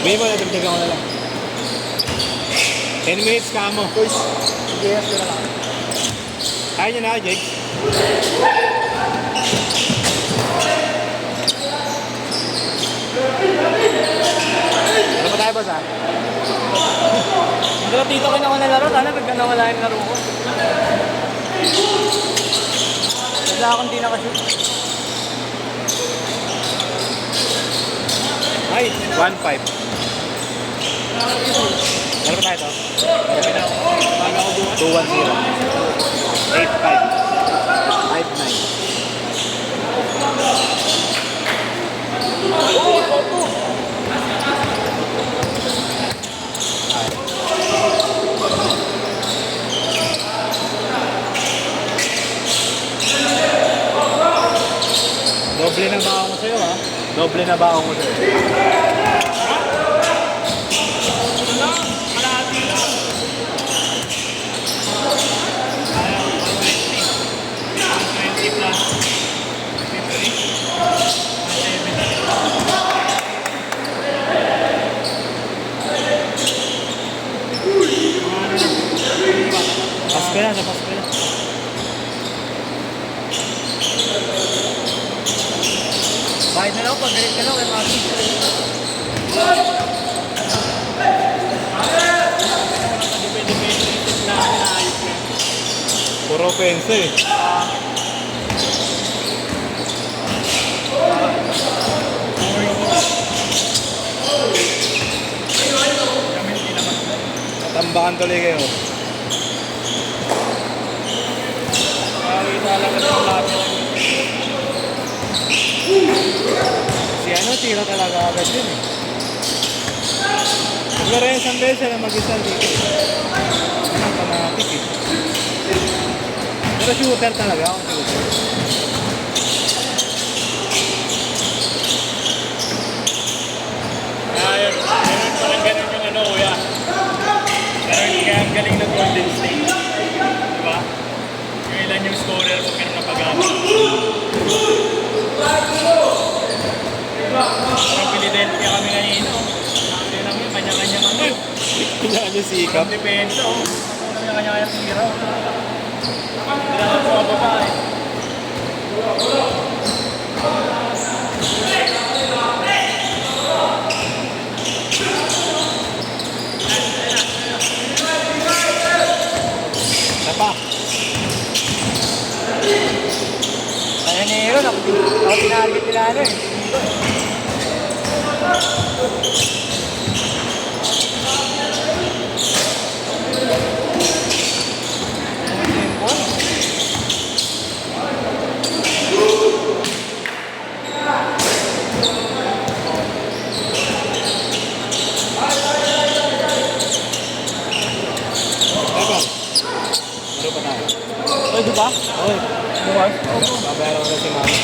Bigay mo na, dagdagan ko na lang. 10 minutes ka mo. Boys, yes, na lang. Kaya niya na, Jake. Ano pa tayo ba sa? Pero dito kayo naman nalaro, sana bigla nawala yung laro ko. Wala akong di nakashoot. Ay, 1-5. Ano pa tayo to? 2-1-0. 8-5. 5-9. Doble na ba ako sa'yo, ha? Doble na ba ako sa'yo? Pasko na, sa pasko na. Bakit na lang, pag-galit ka lang kay Maki. Puro pensa eh. Tambakan tuloy kayo. Nakakita lang ka ng labi. Si ano, tira talaga agad yun eh. Siguro yung isang beses na mag-isa dito. Ano ang panatik eh. Pero shooter talaga ako shooter. Ayun, ganun yung ano kuya. Ganun kaya ang galing ng Golden State. Diba? Yung ilan yung scorer mo ganun na pag-asa. Parang Philadelphia kami ngayon. Hindi namin kanya-kanya kami. Kailangan yung sikap. Ang depensa oh. Kanya-kanya tira. Hindi naman po mababa eh. Napa. Kaya ni Aaron, ako tinarget nila ano eh. Napa. Ano pa tayo? Oy, di ba? Oy. Bukas? Babayaran ko na si mama.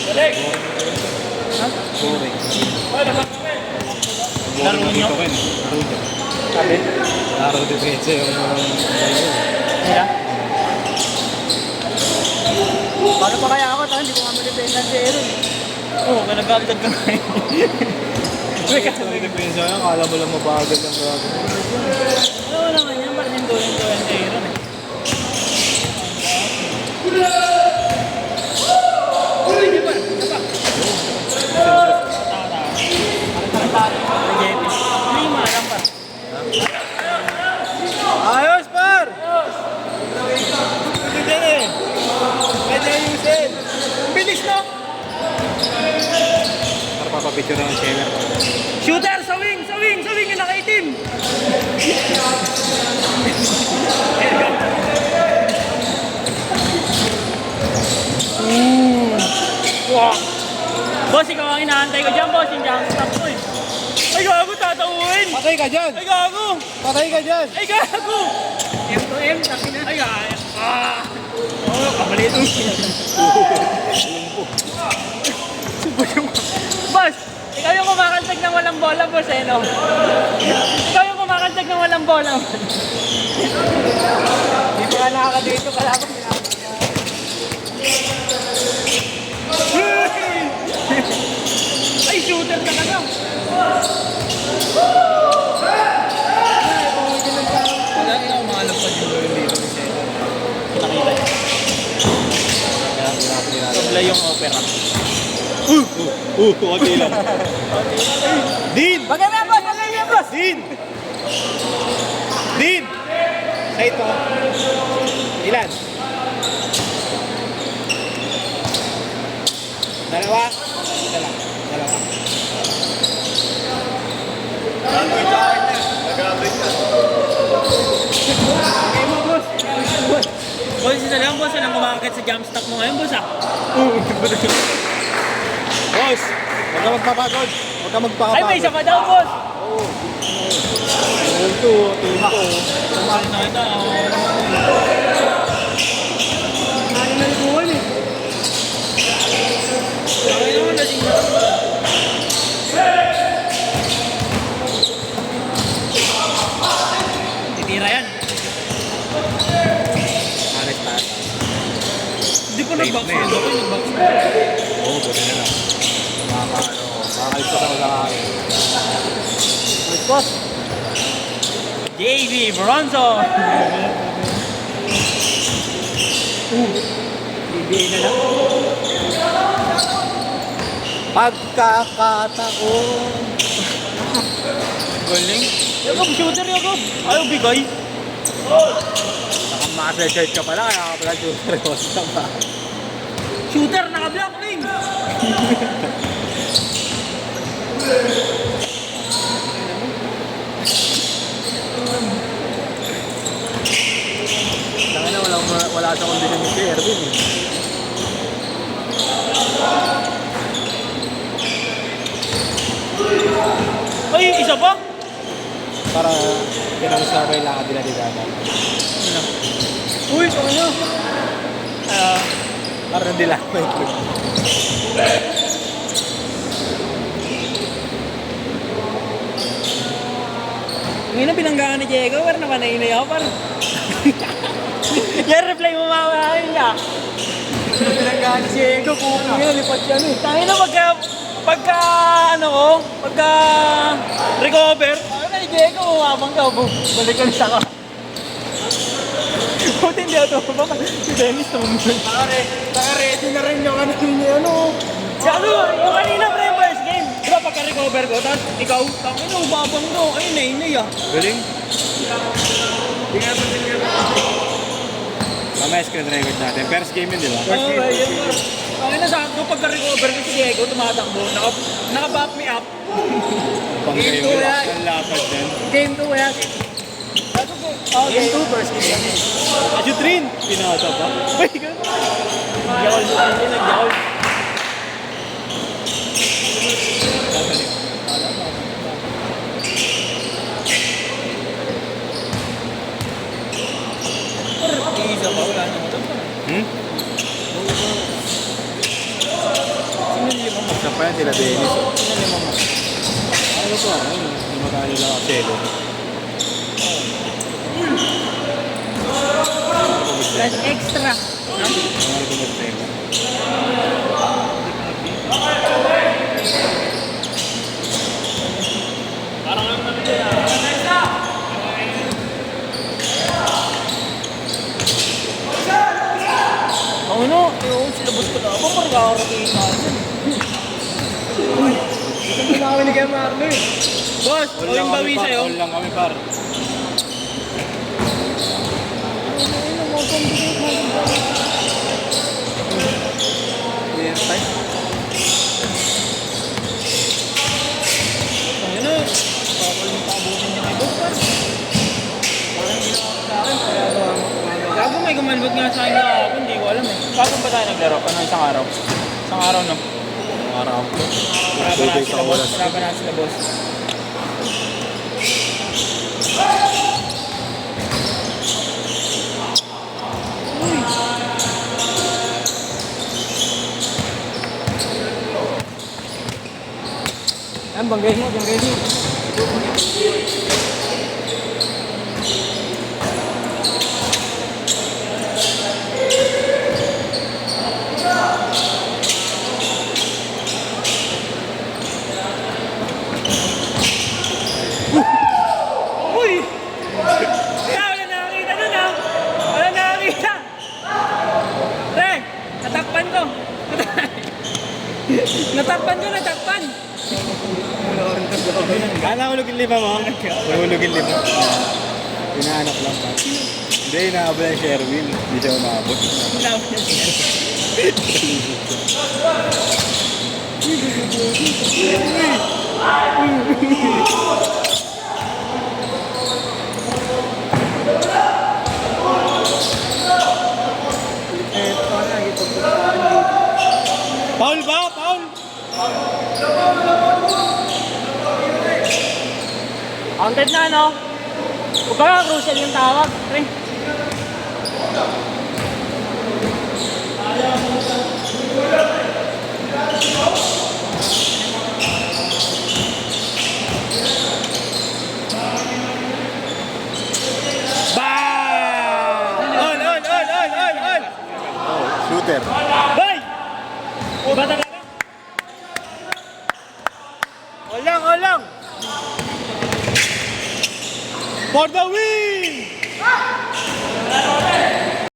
Balik! Ha? Boring. Oy, dapat kami! Laro nyo? Laro nyo. Sabi? Laro depensa yung dalawa. Nila? Paano pa kaya ako? Hindi ko nga mag-dependan si Aaron. Oo, nag-agad ka ngayon. Laro depensa yan, kala mo lang mabagal ang gagawin. Oo naman yan, parang lindo-lindo yan si Aaron eh. Hindi pa, hindi pa. Lima lang pa. Ayos, par! Ito dyan eh. Pwede ayusin. Bilis no? Para papapicture ng seller. Shooter! Sa wing! Sa wing! Sa wing! Yung nakaitim! Wow! Boss, ikaw ang inaantay ko dyan, boss. Yung jump stop ko eh. Ay, gago! Tatauhin! Patay ka dyan! Ay, gago! Patay ka dyan! Ay, gago! M to M, sabi na. Ay, gago! Ah! Oh, kamali ito. Boss, ikaw yung kumakantag ng walang bola, boss, eh, no? Ikaw yung kumakantag ng walang bola. Hindi pa nga nakakadito, kala ko pinapagod. shooter talaga. Wala yung umahalap pa yung laro dito ni Seno. Nakita niya. Sobla yung opera. Konti lang. Din! Bagay mo yan, boss! Bagay mo yan, boss! Din! Din! Sa ito. Ilan? Dalawa? Isa lang. Dalawa. Okay mo, boss. Boss, isa lang, boss. Anong kumakakit sa jump stock mo ngayon, boss, ah? Boss! Huwag ka magpapagod. Huwag ka magpapagod. Ay, may isa pa daw, boss! Ito, ito. Kumain na kita, Kumain na likuhan, eh. Kumain naman na siya. Titira yan. Honest tayo. Hindi pa nag-box Late na na. eh. Ako nag-box na. Oo, buti na lang. Makakalis ka sa malaki. Boss. JV Bronson. BBA na lang. Pagkakataon. Galing. Yakob, shooter, Yakob. Ayaw bigay. Naka-master shirt ka pala, kaya ka pala shooter. Basta ba? Shooter, naka-block, Ling. Tangin na, wala sa kondisyon ni Erwin eh. Ay, isa pa? Para kinamos na kailangan nila di Dada. Uy, ano? Para nandila may itlog. Ngayon ang pinanggahan ni Diego, pero naman na ako, par. Yan, reply mo mamahain ka. Pinanggahan si Diego, kung lipat yan eh. Tangin na pagka recover, ano na ni Diego, umabang ka, balikan siya ka. Buti hindi ako baka si Dennis tumulong. Naka-ready na rin yung ano niya, ano. Gago, yung kanina pre, first game. Diba pagka-recover ko, tapos ikaw, tangin na, umabang ko. Ay, nay ah. Galing. Mamaya screen record natin. First game yun, di ba? Oo, yun. Tangin na sakto, pagka-recover ko si Diego, tumatakbo, naka-back me up. Pang Game game two, yun. yeah. Ang lapad din. Game 2 kaya. Game 2 first game. Shoot rin! Pinasa pa. Ay, gano'n. Nag-yawl. Isa pa, wala naman ito. Sino lima mo? Isa pa yan sila Dennis. Sino lima mo? Ano to? Hindi magkano lang ako. Selo. Plus extra. Ano ko mag-selo? Ano? Silabos ko na ako. Parang kakarating na ako. Ito na kami ni Kuya Marlo eh. Boss, o yung bawi sa'yo. All lang kami par. Clear time. Ano? Papalimutan niya kay Boss, par. Parang ginawa sa akin. Gago may gumalbot nga sa akin kahapon. Hindi ko alam eh. Kapag ba tayo naglaro? Ano isang araw? Isang araw no? Ang araw ko. Wala pa 2 na days sila ako boss. wala. Wala pa na sila boss. Yan, banggay mo, banggay mo. lima mo? Nahulog yung lima. Hinahanap lang pa. Hindi, inaabot yung Sherwin. Hindi siya umabot. Paul ba? Paul? Counted na, no? Huwag ka crucial yung tawag, pre. Bang! On! Shooter. Bay! Iba talaga? Olang! For the win!